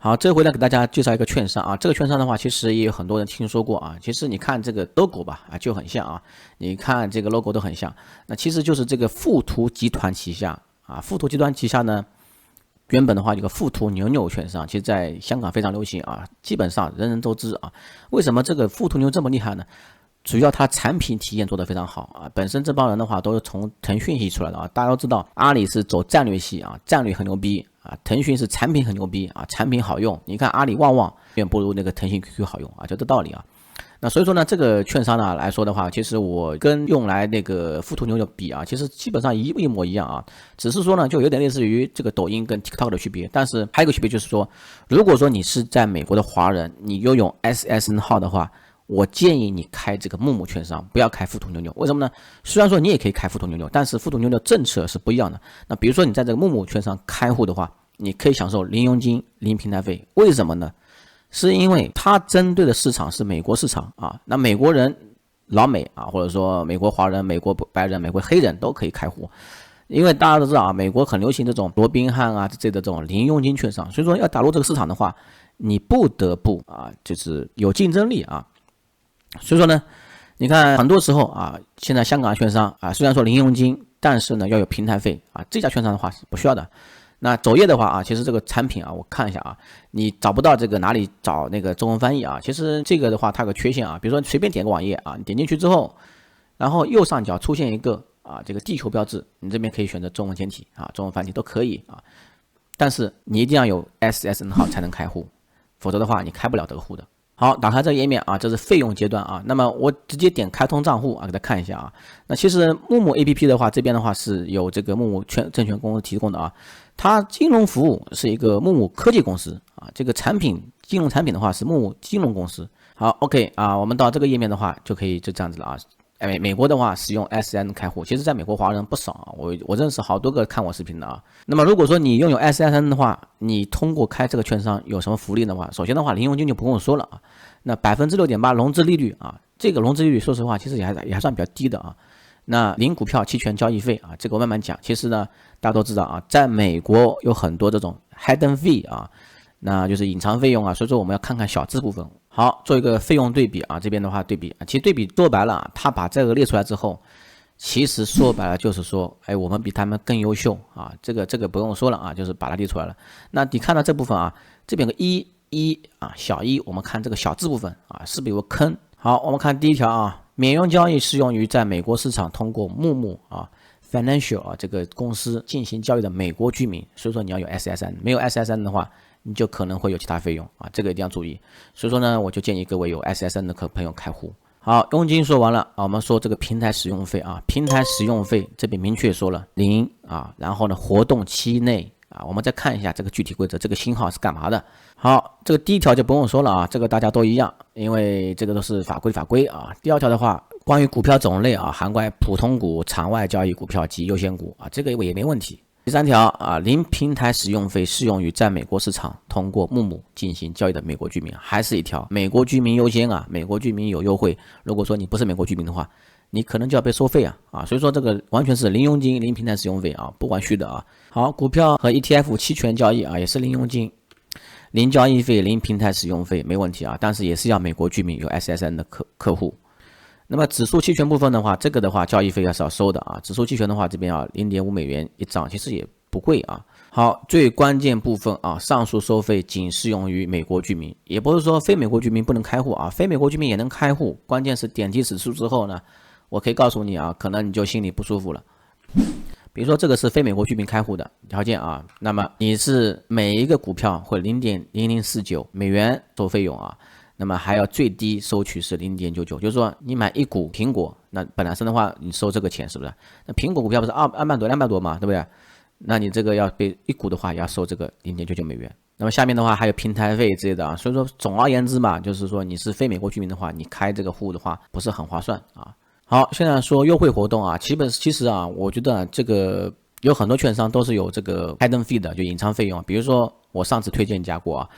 好，这回呢给大家介绍一个券商啊，这个券商的话，其实也有很多人听说过啊。其实你看这个 logo 吧，啊就很像啊，你看这个 logo 都很像。那其实就是这个富途集团旗下啊，富途集团旗下呢，原本的话有个富途牛牛券商，其实在香港非常流行啊，基本上人人都知啊。为什么这个富途牛这么厉害呢？主要它产品体验做得非常好啊，本身这帮人的话都是从腾讯系出来的啊，大家都知道阿里是走战略系啊，战略很牛逼啊，腾讯是产品很牛逼啊，产品好用，你看阿里旺旺远不如那个腾讯 QQ 好用啊，就这道理啊。那所以说呢，这个券商呢来说的话，其实我跟用来那个富途牛牛比啊，其实基本上一模一样啊，只是说呢就有点类似于这个抖音跟 TikTok 的区别，但是还有一个区别就是说，如果说你是在美国的华人，你拥有 SSN 号的话，我建议你开这个木木券商，不要开富途牛牛。为什么呢？虽然说你也可以开富途牛牛，但是富途牛牛政策是不一样的。那比如说你在这个木木券商开户的话，你可以享受零佣金、零平台费。为什么呢？是因为它针对的市场是美国市场啊。那美国人、老美啊，或者说美国华人、美国白人、美国黑人都可以开户。因为大家都知道啊，美国很流行这种罗宾汉啊这的这种零佣金券商，所以说要打入这个市场的话，你不得不啊，就是有竞争力啊。所以说呢，你看很多时候啊，现在香港券商啊，虽然说零佣金，但是呢要有平台费啊，这家券商的话是不需要的。那首页的话啊，其实这个产品啊，我看一下啊，你找不到这个哪里找那个中文翻译啊，其实这个的话它有个缺陷啊，比如说随便点个网页啊，你点进去之后，然后右上角出现一个啊这个地球标志，你这边可以选择中文简体啊，中文繁体都可以啊，但是你一定要有 SSN 号才能开户，否则的话你开不了这个户的。好，打开这个页面啊，这是费用阶段啊。那么我直接点开通账户啊，给大家看一下啊。那其实木木 APP 的话，这边的话是有这个木木证券公司提供的啊。它金融服务是一个木木科技公司啊，这个金融产品的话是木木金融公司。好 ，OK 啊，我们到这个页面的话就可以就这样子了啊。美国的话使用 SSN 开户，其实在美国华人不少啊，我认识好多个看我视频的啊。那么如果说你拥有 SSN 的话，你通过开这个券商有什么福利的话，首先的话零佣金就不用说了啊，那6.8%融资利率啊，这个融资利率说实话其实也还算比较低的啊。那零股票期权交易费啊，这个我慢慢讲。其实呢，大家都知道啊，在美国有很多这种 hidden fee 啊，那就是隐藏费用啊，所以说我们要看看小资部分。好，做一个费用对比啊，这边的话对比啊，其实对比说白了啊，他把这个列出来之后，其实说白了就是说，哎，我们比他们更优秀啊，这个不用说了啊，就是把它列出来了。那你看到这部分啊，这边有个一啊，小一，我们看这个小字部分啊，是不是有个坑？好，我们看第一条啊，免佣交易适用于在美国市场通过木木啊 Financial 啊这个公司进行交易的美国居民，所以说你要有 SSN， 没有 SSN 的话，你就可能会有其他费用啊，这个一定要注意。所以说呢，我就建议各位有 SSN 的朋友开户。好，佣金说完了啊，我们说这个平台使用费啊，平台使用费这边明确说了零啊，然后呢，活动期内啊，我们再看一下这个具体规则，这个星号是干嘛的？好，这个第一条就不用说了啊，这个大家都一样，因为这个都是法规啊。第二条的话，关于股票种类啊，涵盖普通股、场外交易股票及优先股啊，这个也没问题。第三条啊，零平台使用费适用于在美国市场通过木木进行交易的美国居民，还是一条美国居民优先啊，美国居民有优惠。如果说你不是美国居民的话，你可能就要被收费啊，所以说这个完全是零佣金、零平台使用费啊，不管虚的啊。好，股票和 ETF 期权交易啊，也是零佣金、零交易费、零平台使用费，没问题啊，但是也是要美国居民有 SSN 的客户。那么指数期权部分的话，这个的话交易费是要收的啊。指数期权的话，这边要$0.5一张，其实也不贵啊。好，最关键部分啊，上述收费仅适用于美国居民，也不是说非美国居民不能开户啊，非美国居民也能开户。关键是点击指数之后呢，我可以告诉你啊，可能你就心里不舒服了。比如说这个是非美国居民开户的条件啊，那么你是每一个股票会$0.0049收费用啊。那么还要最低收取是0.99，就是说你买一股苹果，那本来是的话你收这个钱是不是？那苹果股票不是200多嘛，对不对？那你这个要被一股的话也要收这个$0.99。那么下面的话还有平台费之类的啊，所以说总而言之嘛，就是说你是非美国居民的话，你开这个户的话不是很划算啊。好，现在说优惠活动啊，其实啊，我觉得这个有很多券商都是有这个 hidden fee 的，就隐藏费用，比如说我上次推荐加过啊。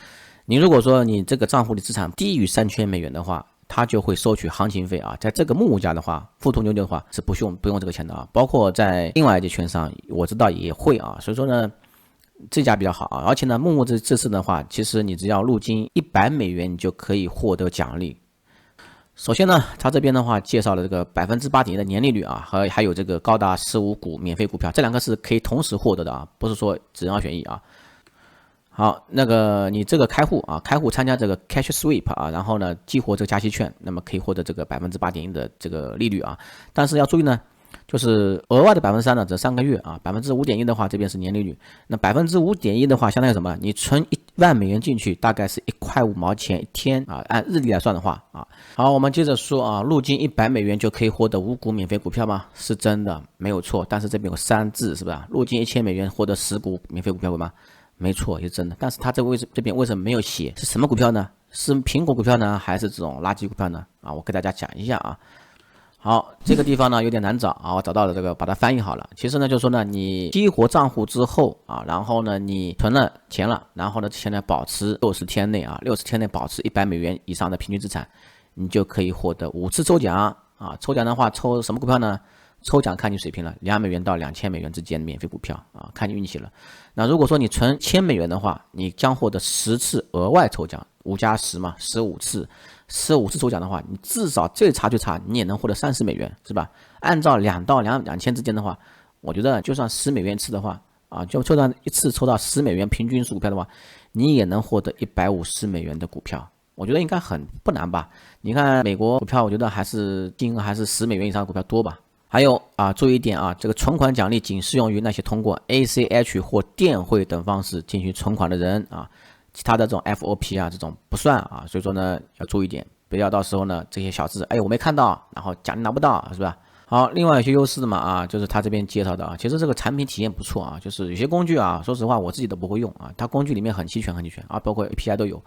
你如果说你这个账户的资产低于$3000的话，它就会收取行情费啊。在这个木木家的话，富途牛牛的话是不用这个钱的啊。包括在另外一些券商，我知道也会啊。所以说呢，这家比较好啊。而且呢，陌陌这次的话，其实你只要入金$100，你就可以获得奖励。首先呢，他这边的话介绍了这个8.1%的年利率啊，还有这个高达15股免费股票，这两个是可以同时获得的啊，不是说只2选1啊。好，那个你这个开户啊，开户参加这个 Cash Sweep 啊，然后呢激活这个加息券，那么可以获得这个8.1%的这个利率啊。但是要注意呢，就是额外的3%呢，这3个月啊，5.1%的话，这边是年利率。那5.1%的话，相当于什么？你存$10,000进去，大概是1.5块1天啊，按日历来算的话啊。好，我们接着说啊，入金$100就可以获得5股免费股票吗？是真的，没有错。但是这边有3字，是不是？入金$1000获得10股免费股票吗？没错，也是真的。但是它这边为什么没有写是什么股票呢？是苹果股票呢，还是这种垃圾股票呢？啊，我给大家讲一下啊。好，这个地方呢有点难找啊，我找到了这个，把它翻译好了。其实呢，就是说呢，你激活账户之后啊，然后呢你存了钱了，然后呢现在保持60天内啊，60天内保持$100以上的平均资产，你就可以获得5次抽奖啊。抽奖的话，抽什么股票呢？抽奖看你水平了，$2到$2000之间免费股票啊，看你运气了。那如果说你存$1000的话，你将获得10次额外抽奖，5加10嘛，15次，15次抽奖的话，你至少最差你也能获得$30，是吧？按照2到2000之间的话，我觉得就算$10一次的话啊，就算一次抽到$10平均数股票的话，你也能获得$150的股票。我觉得应该很不难吧？你看美国股票，我觉得还是金额还是$10以上的股票多吧。还有啊，注意一点啊，这个存款奖励仅适用于那些通过 ACH 或电汇等方式进行存款的人啊，其他的这种 FOP 啊这种不算啊，所以说呢要注意一点，不要到时候呢这些小字，哎我没看到，然后奖励拿不到，是吧？好，另外有些优势嘛啊，就是他这边介绍的啊，其实这个产品体验不错啊，就是有些工具啊，说实话我自己都不会用啊，它工具里面很齐全啊，包括 API 都有。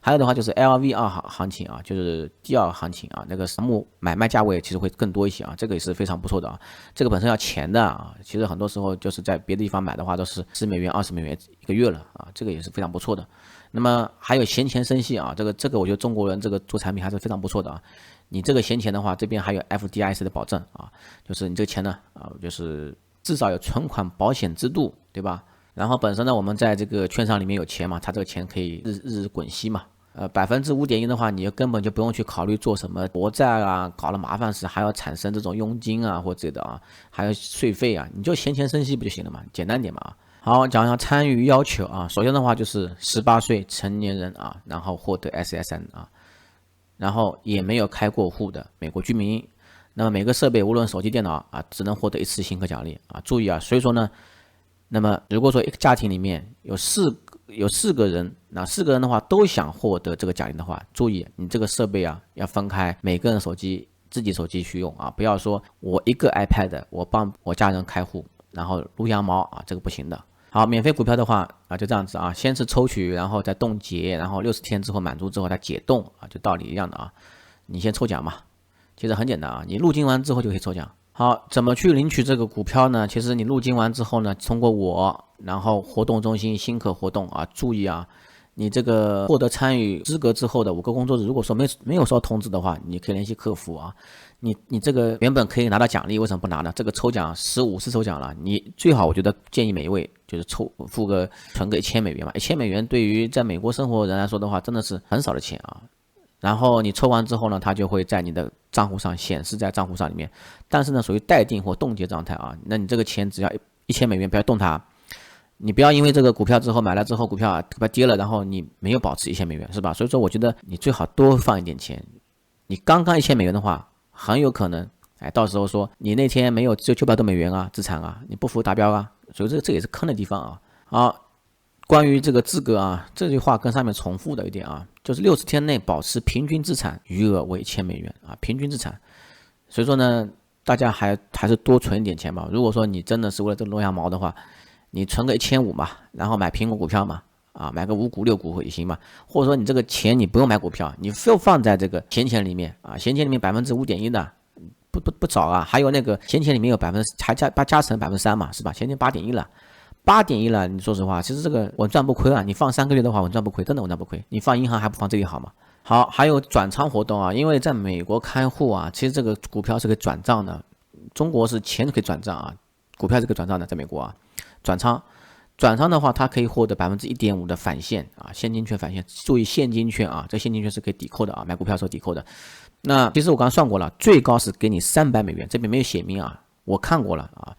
还有的话就是 LV2行情啊，就是第二行情啊，那个项目买卖价位其实会更多一些啊，这个也是非常不错的啊。这个本身要钱的啊，其实很多时候就是在别的地方买的话都是$10、$20一个月了啊，这个也是非常不错的。那么还有闲钱生息啊，这个我觉得中国人这个做产品还是非常不错的啊。你这个闲钱的话，这边还有 FDIC 的保证啊，就是你这个钱呢啊，就是至少有存款保险制度，对吧？然后本身呢，我们在这个券商里面有钱嘛，它这个钱可以日滚息嘛。5.1%的话，你根本就不用去考虑做什么国债啊，搞了麻烦事，还要产生这种佣金啊或者的啊，还有税费啊，你就闲钱生息不就行了嘛，简单点嘛。好，讲一下参与要求啊，首先的话就是18岁成年人啊，然后获得 SSN 啊。然后也没有开过户的美国居民，那么每个设备无论手机、电脑啊，只能获得1次新客奖励啊。注意啊，所以说呢，那么如果说一个家庭里面有四个人，那4个人的话都想获得这个奖励的话，注意你这个设备啊要分开，每个人自己手机去用啊，不要说我一个 iPad 我帮我家人开户，然后撸羊毛啊，这个不行的。好，免费股票的话啊，就这样子啊，先是抽取，然后再冻结，然后60天之后满足之后它解冻啊，就道理一样的啊。你先抽奖嘛，其实很简单啊，你入金完之后就可以抽奖。好，怎么去领取这个股票呢？其实你入金完之后呢，通过我，然后活动中心新客活动啊，注意啊，你这个获得参与资格之后的5个工作日，如果说没有收到通知的话，你可以联系客服啊。你这个原本可以拿到奖励，为什么不拿呢？这个抽奖15次抽奖了，你最好我觉得建议每一位就是存个$1000嘛，$1000对于在美国生活人来说的话，真的是很少的钱啊。然后你抽完之后呢，它就会在你的账户上显示在账户上里面，但是呢属于待定或冻结状态啊。那你这个钱只要$1000，不要动它。你不要因为这个股票之后买了之后股票啊跌了，然后你没有保持$1000是吧？所以说我觉得你最好多放一点钱。你刚刚$1000的话，很有可能，哎，到时候说你那天没有只有900多美元啊，资产啊，你不符达标啊，所以这也是坑的地方啊。好，关于这个资格啊，这句话跟上面重复的一点啊，就是60天内保持平均资产余额为$1000啊，平均资产。所以说呢，大家还是多存一点钱吧。如果说你真的是为了这个撸羊毛的话，你存个1500嘛，然后买苹果股票嘛，啊，买个5股6股也行嘛。或者说你这个钱你不用买股票，你就放在这个闲钱里面啊，闲钱里面5.1%的，不少啊。还有那个闲钱里面有还加成3%嘛，是吧？闲钱8.1了，8.1了。你说实话，其实这个稳赚不亏啊。你放3个月的话，稳赚不亏，真的稳赚不亏。你放银行还不放这里好吗？好，还有转仓活动啊，因为在美国开户啊，其实这个股票是可以转账的。中国是钱可以转账啊，股票是可以转账的，在美国啊，转仓。转仓的话，它可以获得1.5%的返现啊，现金券返现。注意现金券啊，这现金券是可以抵扣的啊，买股票时候抵扣的。那其实我刚刚算过了，最高是给你$300，这边没有写明啊，我看过了啊。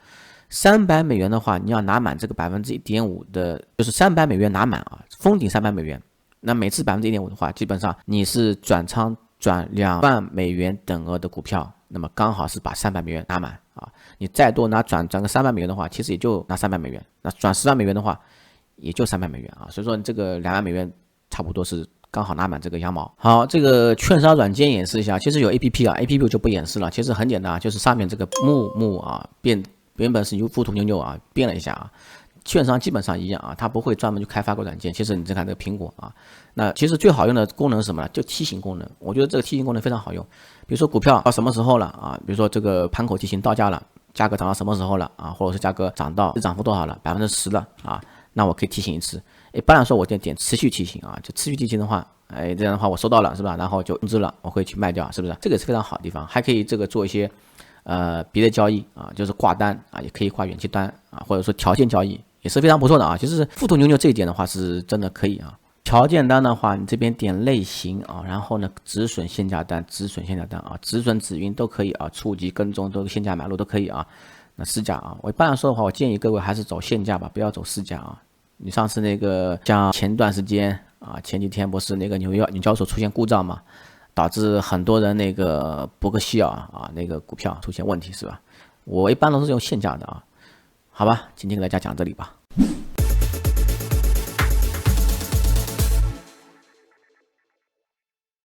$300的话，你要拿满这个1.5%的，就是$300拿满啊，封顶$300。那每次1.5%的话，基本上你是转仓转$20,000等额的股票，那么刚好是把$300拿满啊。你再多转个$300的话，其实也就拿$300。那转10万美元的话，也就$300啊。所以说这个2万美元差不多是刚好拿满这个羊毛。好，这个券商软件演示一下，其实有 APP 啊 ，APP 我就不演示了。其实很简单，就是上面这个木啊原本是由富途牛牛啊变了一下啊。券商基本上一样啊，它不会专门去开发个软件。其实你再看这个苹果啊，那其实最好用的功能是什么呢？就梯形功能。我觉得这个梯形功能非常好用。比如说股票到什么时候了啊？比如说这个盘口梯形到价了，价格涨到什么时候了啊？或者是价格涨到涨幅多少了，10%了啊？那我可以提醒一次。一般来说，我点持续提醒啊，就持续提醒的话，这样的话我收到了是吧？然后就通知了，我会去卖掉，是不是？这个是非常好的地方，还可以这个做一些别的交易啊，就是挂单啊，也可以挂远期单啊，或者说条件交易。也是非常不错的啊，其实富途牛牛这一点的话是真的可以啊。条件单的话，你这边点类型啊，然后呢止损限价单、止损限价单啊、止损止晕都可以啊，触及跟踪都限价买入都可以啊。那市价啊，我一般来说的话，我建议各位还是走限价吧，不要走市价啊。你上次那个像前段时间啊，前几天不是那个纽交所出现故障嘛，导致很多人那个伯克希尔啊那个股票出现问题是吧？我一般都是用限价的啊。好吧，今天给大家讲这里吧。